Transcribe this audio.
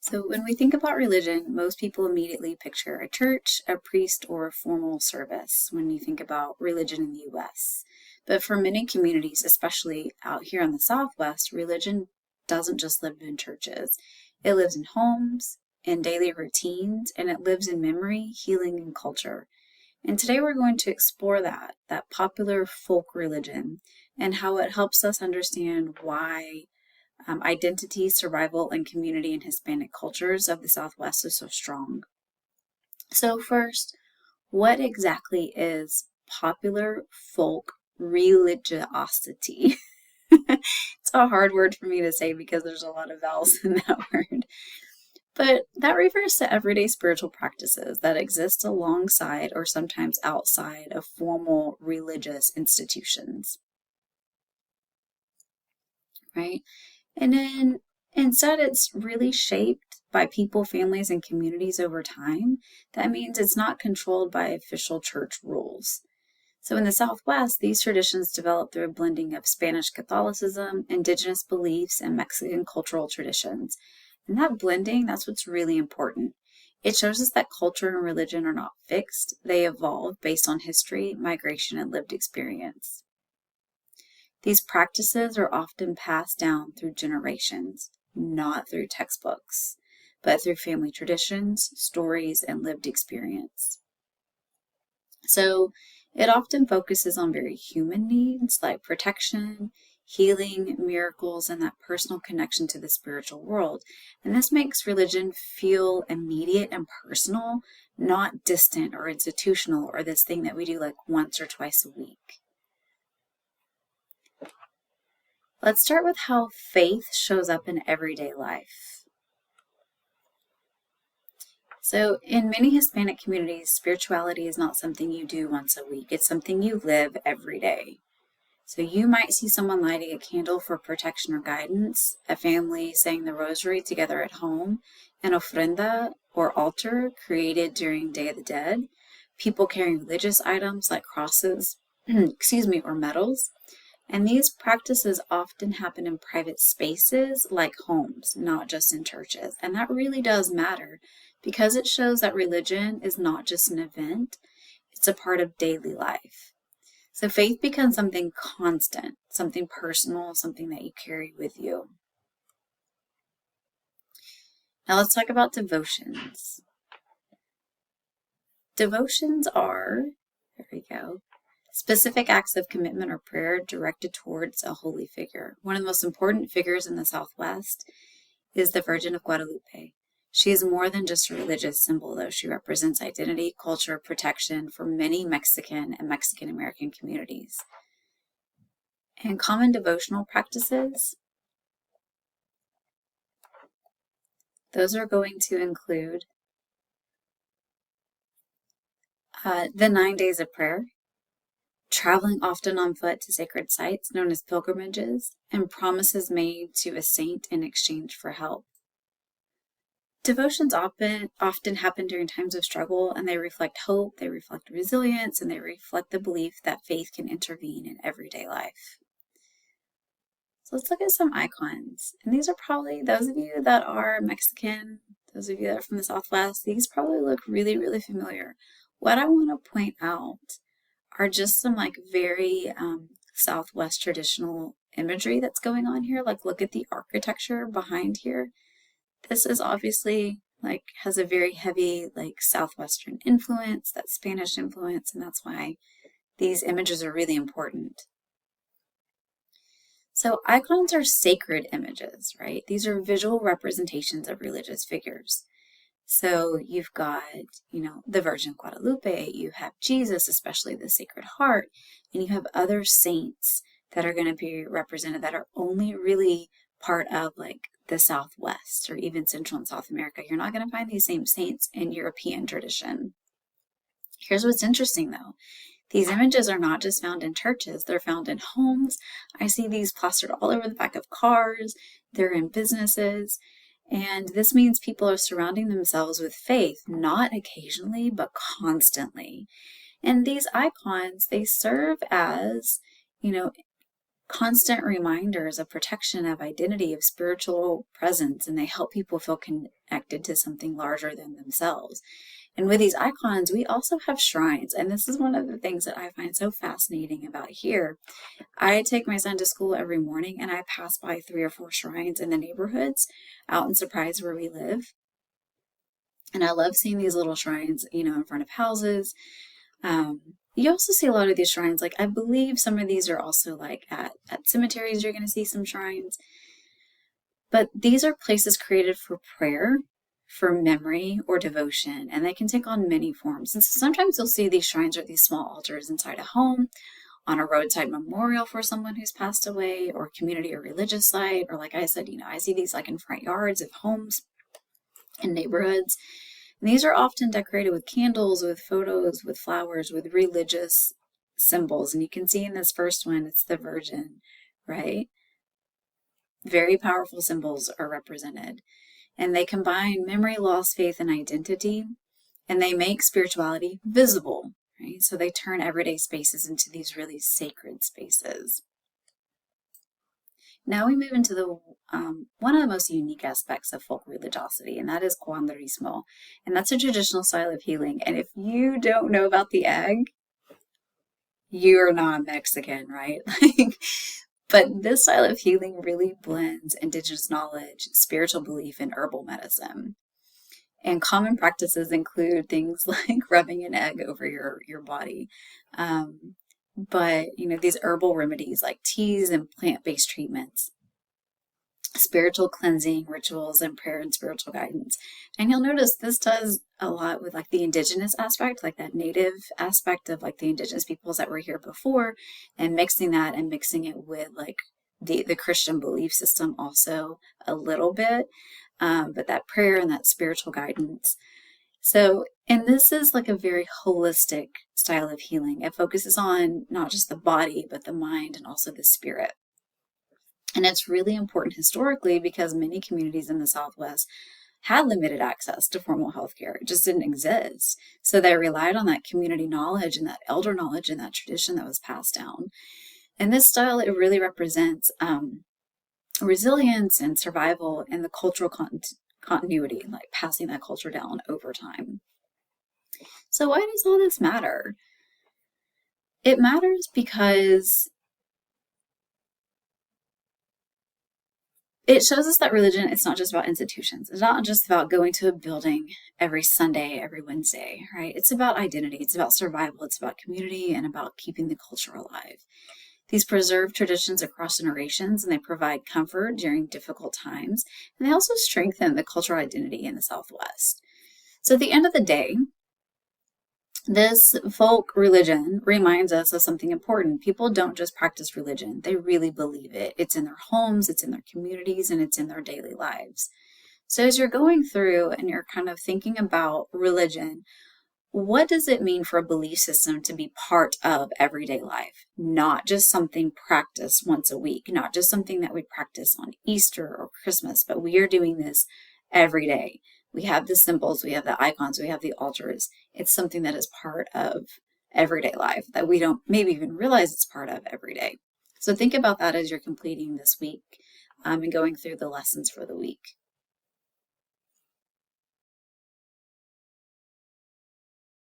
So when we think about religion, most people immediately picture a church, a priest, or a formal service when you think about religion in the US. But for many communities, especially out here in the Southwest, religion doesn't just live in churches. It lives in homes, in daily routines, and it lives in memory, healing, and culture. And today we're going to explore that popular folk religion, and how it helps us understand why identity, survival, and community in Hispanic cultures of the Southwest is so strong. So first, what exactly is popular folk religiosity? It's a hard word for me to say because there's a lot of vowels in that word. But that refers to everyday spiritual practices that exist alongside or sometimes outside of formal religious institutions, right? And then instead, it's really shaped by people, families, and communities over time. That means it's not controlled by official church rules. So in the Southwest, these traditions develop through a blending of Spanish Catholicism, indigenous beliefs, and Mexican cultural traditions. And that blending, that's what's really important. It shows us that culture and religion are not fixed. They evolve based on history, migration, and lived experience. These practices are often passed down through generations, not through textbooks, but through family traditions, stories, and lived experience. So it often focuses on very human needs like protection, healing, miracles, and that personal connection to the spiritual world. And this makes religion feel immediate and personal, not distant or institutional or this thing that we do like once or twice a week. Let's start with how faith shows up in everyday life. So in many Hispanic communities, spirituality is not something you do once a week. It's something you live every day. So you might see someone lighting a candle for protection or guidance, a family saying the rosary together at home, an ofrenda or altar created during Day of the Dead, people carrying religious items like crosses, or medals. And these practices often happen in private spaces like homes, not just in churches. And that really does matter because it shows that religion is not just an event, it's a part of daily life. So faith becomes something constant, something personal, something that you carry with you. Now let's talk about devotions. Devotions are, there we go, specific acts of commitment or prayer directed towards a holy figure. One of the most important figures in the Southwest is the Virgin of Guadalupe. She is more than just a religious symbol, though. She represents identity, culture, protection for many Mexican and Mexican American communities. And common devotional practices, those are going to include the 9 days of prayer, traveling often on foot to sacred sites known as pilgrimages, and promises made to a saint in exchange for help. Devotions often happen during times of struggle, and they reflect hope, they reflect resilience, and they reflect the belief that faith can intervene in everyday life. So let's look at some icons. And these are probably, those of you that are Mexican, those of you that are from the Southwest, these probably look really, really familiar. What I want to point out are just some like very Southwest traditional imagery that's going on here. Like look at the architecture behind here. This is obviously like has a very heavy like Southwestern influence, that Spanish influence, and that's why these images are really important. So icons are sacred images, right? These are visual representations of religious figures. So you've got, the Virgin Guadalupe, you have Jesus, especially the Sacred Heart, and you have other saints that are going to be represented that are only really part of like the Southwest or even Central and South America. You're not going to find these same saints in European tradition. Here's what's interesting though. These images are not just found in churches, they're found in homes. I see these plastered all over the back of cars, they're in businesses. And this means people are surrounding themselves with faith, not occasionally, but constantly. And these icons, they serve as, constant reminders of protection, of identity, of spiritual presence, and they help people feel connected to something larger than themselves. And with these icons, we also have shrines. And this is one of the things that I find so fascinating about here. I take my son to school every morning and I pass by 3 or 4 shrines in the neighborhoods out in Surprise where we live. And I love seeing these little shrines, in front of houses. You also see a lot of these shrines, like I believe some of these are also like at cemeteries, you're going to see some shrines. But these are places created for prayer, for memory, or devotion, and they can take on many forms. And so sometimes you'll see these shrines or these small altars inside a home, on a roadside memorial for someone who's passed away, or community or religious site, or like I said, I see these like in front yards of homes and neighborhoods. And these are often decorated with candles, with photos, with flowers, with religious symbols. And you can see in this first one, it's the Virgin, right? Very powerful symbols are represented. And they combine memory, loss, faith, and identity. And they make spirituality visible, right? So they turn everyday spaces into these really sacred spaces. Now we move into the one of the most unique aspects of folk religiosity, and that is cuandrismo. And that's a traditional style of healing. And if you don't know about the egg, you're not Mexican, right? But this style of healing really blends indigenous knowledge, spiritual belief, and herbal medicine. And common practices include things like rubbing an egg over your body. But, these herbal remedies like teas and plant-based treatments, spiritual cleansing rituals, and prayer and spiritual guidance. And you'll notice this does a lot with like the indigenous aspect, like that native aspect of like the indigenous peoples that were here before, and mixing it with like the Christian belief system also a little bit, but that prayer and that spiritual guidance. So, and this is like a very holistic style of healing. It focuses on not just the body, but the mind and also the spirit. And it's really important historically because many communities in the Southwest had limited access to formal health care. It just didn't exist. So they relied on that community knowledge and that elder knowledge and that tradition that was passed down. And this style, it really represents resilience and survival and the cultural continuity, like passing that culture down over time. So why does all this matter? It matters because it shows us that religion is not just about institutions. It's not just about going to a building every Sunday, every Wednesday, right? It's about identity. It's about survival. It's about community and about keeping the culture alive. These preserve traditions across generations, and they provide comfort during difficult times, and they also strengthen the cultural identity in the Southwest. So at the end of the day, this folk religion reminds us of something important. People don't just practice religion, they really believe it. It's in their homes, it's in their communities, and it's in their daily lives. So as you're going through and you're kind of thinking about religion, what does it mean for a belief system to be part of everyday life? Not just something practiced once a week, not just something that we practice on Easter or Christmas, but we are doing this every day. We have the symbols, we have the icons, we have the altars. It's something that is part of everyday life that we don't maybe even realize it's part of every day. So think about that as you're completing this week and going through the lessons for the week.